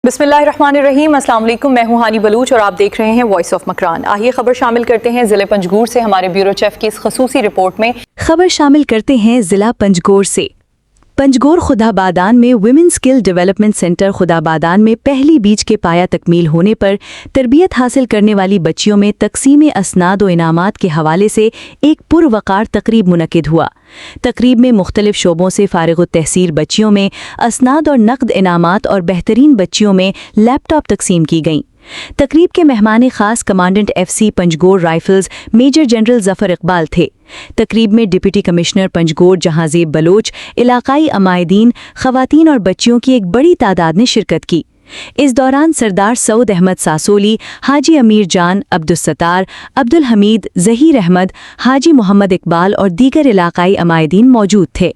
बिस्मिल्लाहिर्रहमानिर्रहीम। अस्सलाम वालेकुम। मैं हूं हानी बलूच और आप देख रहे हैं वॉइस ऑफ मकरान। आइए खबर शामिल करते हैं जिले पंजगूर से हमारे ब्यूरो चीफ की इस खसूसी रिपोर्ट में। खबर शामिल करते हैं जिला पंजगोर से। पंजगोर खुदाबादान में वुमेन स्किल डेवलपमेंट सेंटर खुदाबादान में पहली बीज के पाया तकमील होने पर तरबियत हासिल करने वाली बच्चियों में तकसीम असनाद व इनामात के हवाले से एक पुरवकार तकरीब मुनक्किद हुआ। तकरीब में मुख्तलिफ शोबों से फारिग तहसील बच्चियों में असनाद और नकद इनामात और बेहतरीन बच्चियों में लैपटॉप तकसीम की गईं। तकरीब के मेहमान खास commandant FC Panjgur rifles major general Zafar Iqbal थे। तकरीब में डिप्टी कमिश्नर पंजगोर जहांजेब बलोच, इलाकाई अमायदीन, खवातीन और बच्चियों की एक बड़ी तादाद ने शिरकत की। इस दौरान सरदार सऊद अहमद सासोली, हाजी अमीर जान, अब्दुलसत्तार, अब्दुल हमीद, जहीर अहमद, हाजी मोहम्मद इकबाल और दीगर इलाकाई अमायदीन मौजूद थे।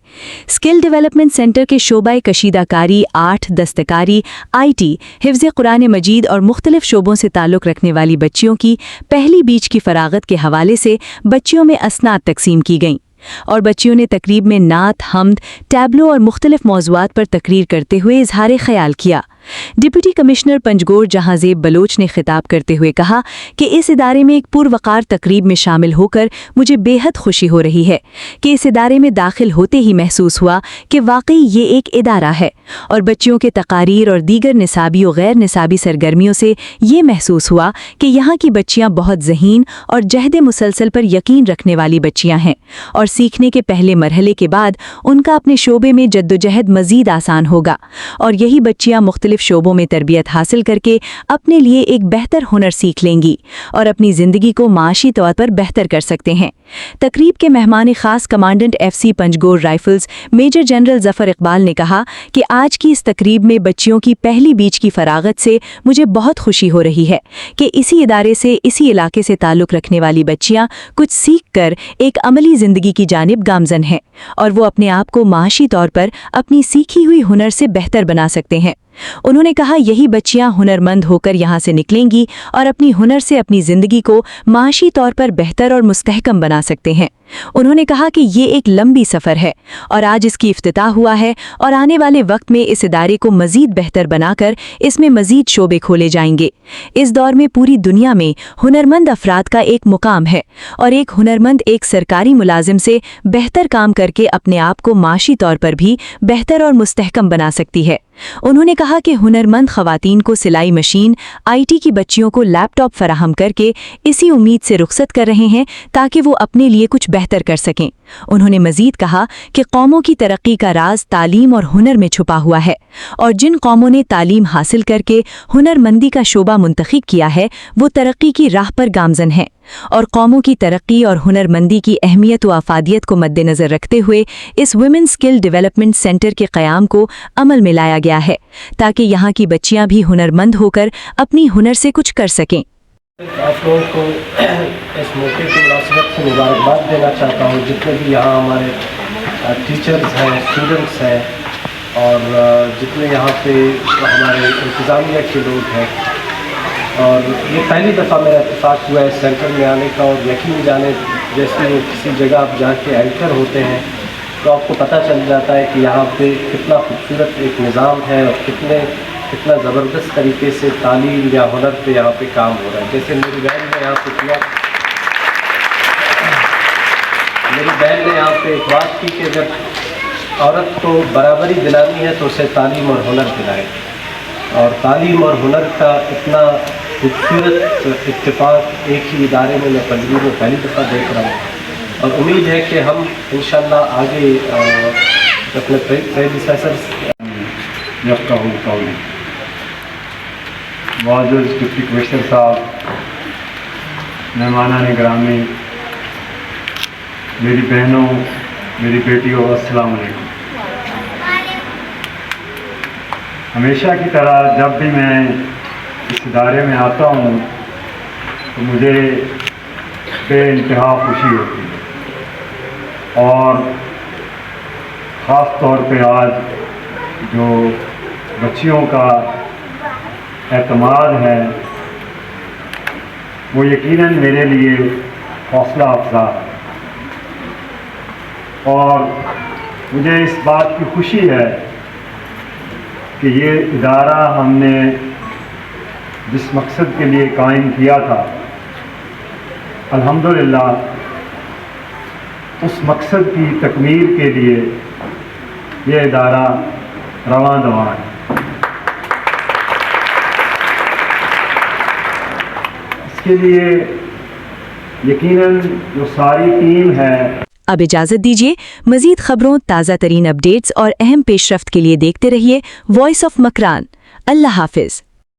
स्किल डेवलपमेंट सेंटर के शोबाए कशीदाकारी, आर्ट, दस्तकारी, IT, हिफ्ज़ कुरान मजीद और मुख्तलिफ शोबों से ताल्लुक़ रखने वाली बच्चियों की पहली बीज की फरागत के हवाले से बच्चियों में असनाद तकसीम की गईं और बच्चियों ने तकरीब में नात, हमद, टैबलो और मुख्तलिफ मौज़ूआत पर तकरीर करते हुए इजहार ख्याल किया। डिप्टी कमिश्नर पंजगोर जहांजेब बलोच ने खिताब करते हुए कहा कि इस इदारे में एक पुरवकार तकरीब में शामिल होकर मुझे बेहद खुशी हो रही है कि इस इदारे में दाखिल होते ही महसूस हुआ कि वाकई ये एक इदारा है और बच्चियों के तकारीर और दीगर निसाबी और गैर निसाबी सरगर्मियों से ये महसूस हुआ कि यहाँ की बच्चियाँ बहुत ज़हीन और जहद मुसलसल पर यकीन रखने वाली बच्चियाँ हैं और सीखने के पहले मरहले के बाद उनका अपने शोबे में जद्दोजहद मज़ीद आसान होगा और यही बच्चियाँ मुख्तलिफ शोबों में तरबियत हासिल करके अपने लिए एक बेहतर हुनर सीख लेंगी और अपनी ज़िंदगी को माशी तौर पर बेहतर कर सकते हैं। तकरीब के मेहमान खास commandant FC Panjgur rifles major general Zafar Iqbal ने कहा कि आज की इस तकरीब में बच्चियों की पहली बीज की फरागत से मुझे बहुत खुशी हो रही है कि इसी इदारे से, इसी इलाके से ताल्लुक़ रखने वाली बच्चियाँ कुछ सीख कर एक अमली ज़िंदगी की जानिब गामज़न हैं और वो अपने आप को माशी तौर पर अपनी सीखी हुई हुनर से बेहतर बना सकते हैं। उन्होंने कहा यही बच्चियां हुनरमंद होकर यहां से निकलेंगी और अपनी हुनर से अपनी ज़िंदगी को माशी तौर पर बेहतर और मुस्तहकम बना सकते हैं। उन्होंने कहा कि ये एक लंबी सफ़र है और आज इसकी इफ्तिताह हुआ है और आने वाले वक्त में इस इदारे को मज़ीद बेहतर बनाकर इसमें मज़ीद शोबे खोले जाएंगे। इस दौर में पूरी दुनिया में हुनरमंद अफराद का एक मुकाम है और एक हुनरमंद एक सरकारी मुलाजिम से बेहतर काम करके अपने आप को माशी तौर पर भी बेहतर और मुस्तहकम बना सकती है। उन्होंने कहा कि हुनरमंद खवातीन को सिलाई मशीन, IT की बच्चियों को लैपटॉप फराहम करके इसी उम्मीद से रुखसत कर रहे हैं ताकि वो अपने लिए कुछ बेहतर कर सकें। उन्होंने मजीद कहा कि कौमों की तरक्की का राज तालीम और हुनर में छुपा हुआ है और जिन कौमों ने तालीम हासिल करके हुनरमंदी का शोबा मुंतखब किया है वो तरक्की की राह पर गामज़न है और कौमों की तरक्की और हुनरमंदी की अहमियत व अफादियत को मद्देनज़र रखते हुए इस वुमेन स्किल डेवलपमेंट सेंटर के क़याम को अमल में लाया गया है ताकि यहाँ की बच्चियाँ भी हुनरमंद होकर अपनी हुनर से कुछ कर सकें। आप लोगों को इस मौके की मुनासिबत से मुबारकबाद देना चाहता हूँ। जितने भी यहाँ हमारे टीचर्स हैं, स्टूडेंट्स हैं और जितने यहाँ पे हमारे इंतज़ामिया के लोग हैं, और ये पहली दफ़ा मेरा इत्तेफाक हुआ है सेंटर में आने का और यकीन जाने जैसे वो किसी जगह आप जाके एंकर होते हैं तो आपको पता चल जाता है कि यहाँ पे कितना खूबसूरत एक निज़ाम है और कितना ज़बरदस्त तरीके से तालीम या हुनर पे यहाँ पे काम हो रहा है। जैसे मेरी बहन ने यहाँ पे किया, मेरी बहन ने यहाँ पे एक बात की कि जब औरत को बराबरी दिलानी है तो उसे तालीम और हुनर दिलाए, और तालीम और हुनर का इतना खूबसूरत इत्तेफाक एक ही इदारे में मैं पंजगोर में पहली दफ़ा देख रहा हूँ और उम्मीद है कि हम इंशाअल्लाह आगे अपने प्रेडिसेसर्स वाजुल डिप्टी कमिश्नर साहब, मेहमानान निगरानी, मेरी बहनों, मेरी बेटियों, अस्सलाम वालेकुम। हमेशा की तरह जब भी मैं इस इदारे में आता हूँ तो मुझे बेइंतहा खुशी होती है और ख़ास तौर पे आज जो बच्चियों का एतमाद है वो यकीनन मेरे लिए हौसला अफजा है और मुझे इस बात की खुशी है کہ یہ ادارہ ہم نے جس مقصد کے لیے قائم کیا تھا الحمدللہ اس مقصد کی تکمیل کے لیے یہ ادارہ رواں دواں ہے۔ اس کے لیے یقیناً جو ساری ٹیم ہے۔ اب اجازت دیجیے، مزید خبروں، تازہ ترین اپڈیٹس اور اہم پیش رفت کے لیے دیکھتے رہیے وائس آف مکران۔ اللہ حافظ۔